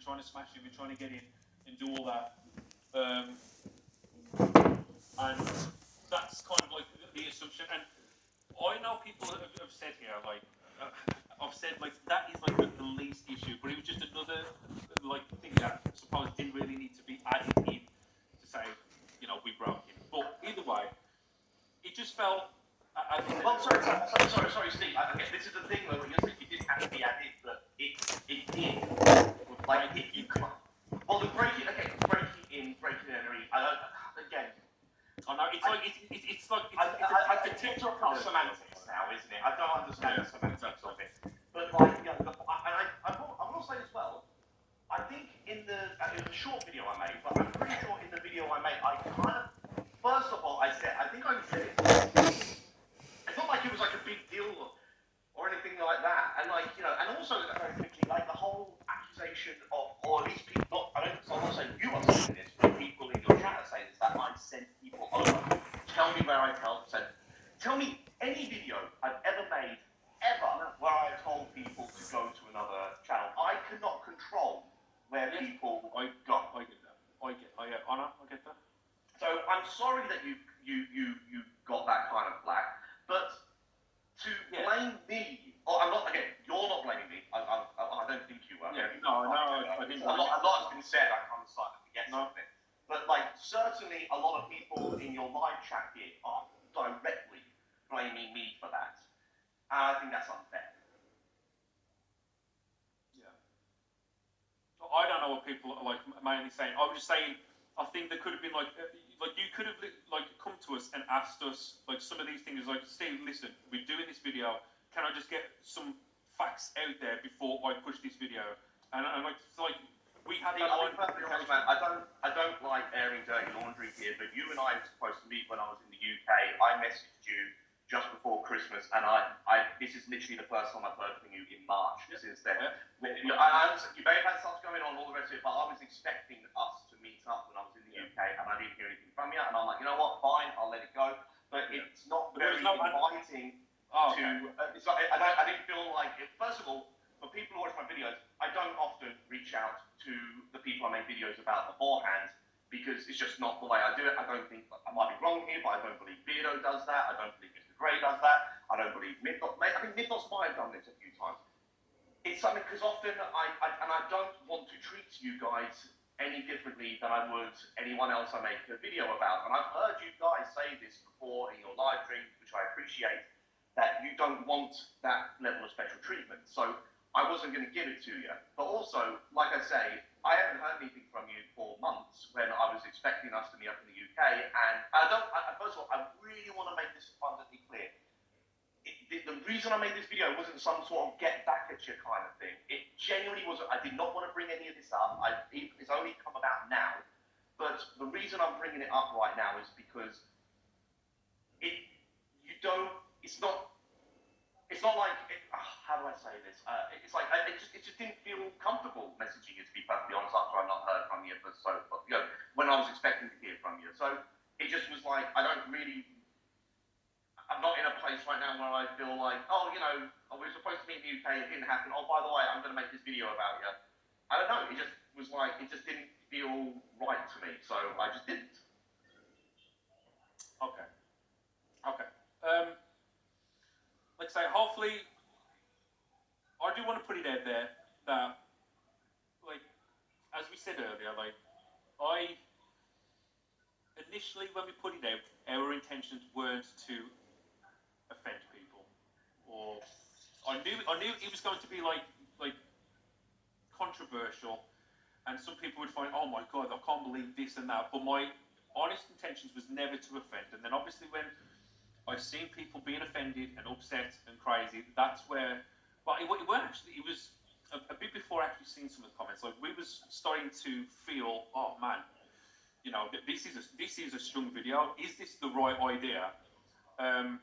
trying to smash it, we're trying to get in and do all that. And that's kind of like the assumption. And I know people have said here, like, I've said, like, that is like the least issue, but it was just another, like, thing that I suppose didn't really need to be added in to say, you know, we broke it. But either way, it just felt. Well, sorry, Steve. Okay, this is the thing though. You're saying it didn't have to be added, but it did. Like, if you could. Well, the breaking in, I don't. Again. I know it's like it's like I think it's about semantics now, isn't it? I don't understand the semantics of it, but like, yeah, I will say as well. I think it was a short video I made, but I'm pretty sure in the video I made, I kind of, first of all, I think I said it. It's not like it was like a big deal or anything like that, and like, you know, and also very quickly, like the whole accusation of, or at least people, I'm not saying you are saying this, but people in your chat are saying this, that I sent people over. Tell me where I tell me any video I've ever made, where I told people to go to another channel. I cannot control where people go. I get that. I get that. So I'm sorry that you got that kind of flack, but to blame me, or I'm not, again, you're not blaming me. I don't think you were. Yeah, I didn't. A lot has been said. I kind of started to forget something. But like, certainly a lot of people in your live chat here are directly blaming me for that. And I think that's unfair. Yeah. I don't know what people are like mainly saying. I was just saying, I think there could have been like you could have like come to us and asked us like some of these things, like, Steve, listen, we're doing this video. Can I just get some facts out there before I push this video? And like we had that. I'll be perfectly honest, man. I don't like airing dirty laundry here, but you and I were supposed to meet when I was in the UK. I messaged you just before Christmas, and this is literally the first time I've heard from you in March since then. You may have had stuff going on, all the rest of it, but I was expecting us to meet up when I was in the UK, and I didn't hear anything from you, and I'm like, you know what, fine, I'll let it go. But it's not very inviting to. I didn't feel like it. First of all, for people who watch my videos, I don't often reach out to the people I make videos about beforehand, because it's just not the way I do it. I don't think, I might be wrong here, but I don't believe Beardo does that. I don't believe Mr. Gray does that. I don't believe Mythos. I think Mythos might have done this a few times. It's something, because often I don't want to treat you guys any differently than I would anyone else I make a video about. And I've heard you guys say this before in your live streams, which I appreciate, that you don't want that level of special treatment. So I wasn't going to give it to you. But also, like I say, I haven't heard anything from you for months when I was expecting us to meet up in the UK. And first of all, I really want to make this abundantly clear. The reason I made this video wasn't some sort of get back at you kind of thing. It genuinely wasn't. I did not want to bring any of this up. It's only come about now. But the reason I'm bringing it up right now is because it's not like, how do I say this? It's like, it just didn't feel comfortable messaging you, to be perfectly honest, after I've not heard from you when I was expecting to hear from you. So it just was like, I'm not in a place right now where I feel like, we were supposed to meet in the UK, it didn't happen. Oh, by the way, I'm going to make this video about you. I don't know, it just was like, it just didn't feel right to me, so I just didn't. Okay. Like I say, hopefully, I do want to put it out there that, like, as we said earlier, like, initially when we put it out, our intentions weren't to offend people, or I knew it was going to be like controversial, and some people would find, oh my god, I can't believe this and that. But my honest intentions was never to offend. And then obviously when I've seen people being offended and upset and crazy, that's where. But it weren't actually. It was a bit before actually seeing some of the comments. Like, we was starting to feel, oh man, this is a strong video. Is this the right idea? And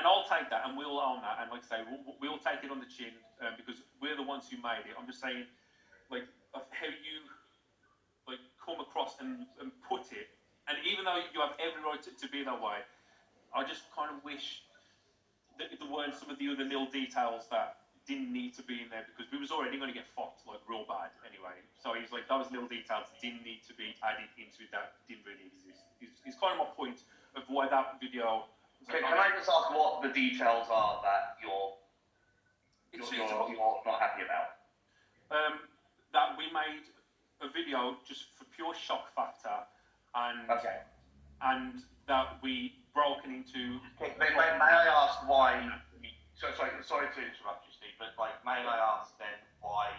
I'll take that, and we'll own that. And like I say, we'll take it on the chin, because we're the ones who made it. I'm just saying, like, of how you like come across and put it. And even though you have every right to be that way, I just kind of wish that there weren't some of the other little details that didn't need to be in there, because we was already going to get fucked like real bad anyway. like those little details didn't need to be added into it that didn't really exist. It's kind of my point of why that video. Can I just ask what the details are that you're not happy about? That we made a video just for pure shock factor, and that we broken into. May I ask why? Sorry to interrupt you, Steve, but like, may I ask then why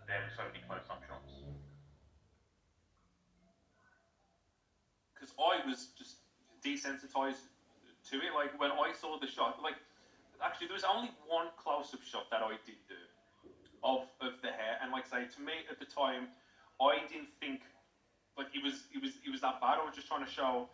there were so many close-up shots? Because I was just desensitized to it. Like when I saw the shot, like actually there was only one close-up shot that I did do of the hair, and like I say, to me at the time, I didn't think like it was that bad. I was just trying to show,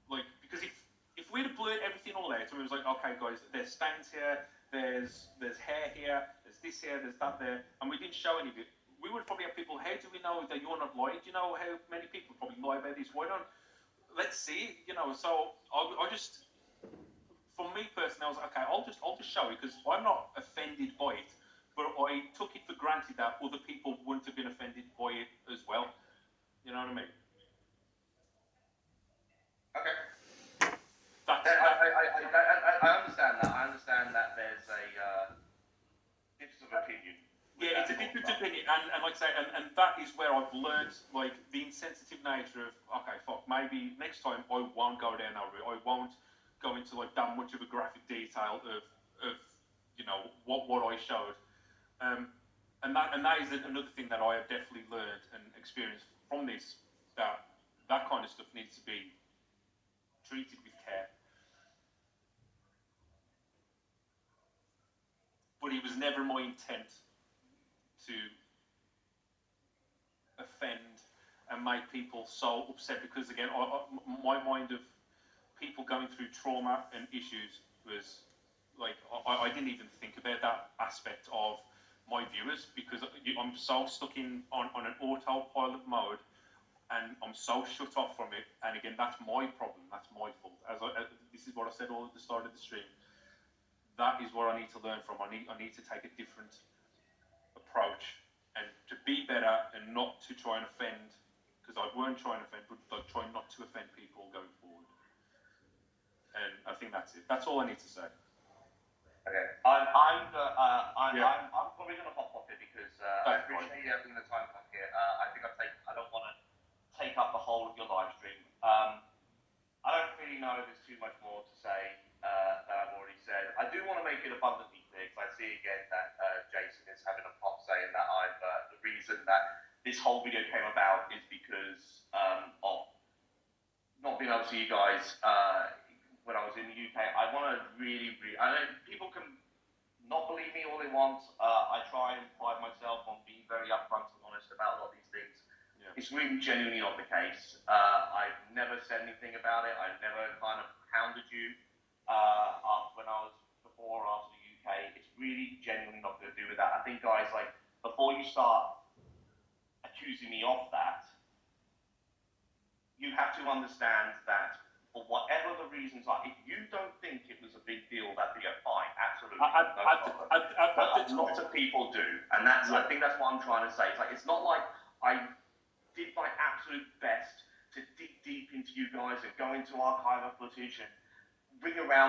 like, because if we'd have blurred everything all out, and it was like, okay guys, there's stains here, there's hair here, there's this here, there's that there, and we didn't show any of it, we would probably have people, how do we know that you're not lying? Do you know how many people probably lie about this? Why don't, let's see, you know. So I just, for me personally, I was like, okay, I'll just show it, because I'm not offended by it, but I took it for granted that other people wouldn't have been offended by it as well. You know what I mean? Okay. I understand that. I understand that there's a difference of opinion. Yeah, it's a different opinion, and like I say, and that is where I've learned like the insensitive nature of, okay, fuck, maybe next time I won't go down that route. I won't go into like that much of a graphic detail of you know what I showed, and that is another thing that I have definitely learned and experienced from this, that kind of stuff needs to be treated with care. But it was never my intent to offend and make people so upset, because again, my mind of people going through trauma and issues was like, I didn't even think about that aspect of my viewers, because I'm so stuck on an autopilot mode, and I'm so shut off from it. And again, that's my problem, that's my fault. This is what I said all at the start of the stream. That is what I need to learn from. I need to take a different approach, and to be better, and not to try and offend, because I weren't trying to offend, but like try not to offend people going forward. And I think that's it. That's all I need to say. Okay. I'm probably going to hop off it, because I appreciate you having the time back here. I don't want to take up the whole of your live stream. I don't really know if there's too much more to say that I've already said. I do want to make it abundantly clear, because I see again that Jason is having a pop saying that the reason that this whole video came about is because of not being able to see you guys when I was in the UK. I want to really, I know people can not believe me all they want. I try and pride myself on being very upfront and honest about a lot of these things. Yeah. It's really genuinely not the case. I've never said anything about it. I've never kind of hounded you when I was before or after the UK. It's really genuinely not going to do with that. I think, guys, like, before you start accusing me of that, you have to understand that for whatever the reasons are, if you don't think it was a big deal, that video, fine, absolutely, no problem. But lots of people do, and I think that's what I'm trying to say. It's like, it's not like I did my absolute best to dig deep into you guys and go into archival footage and bring around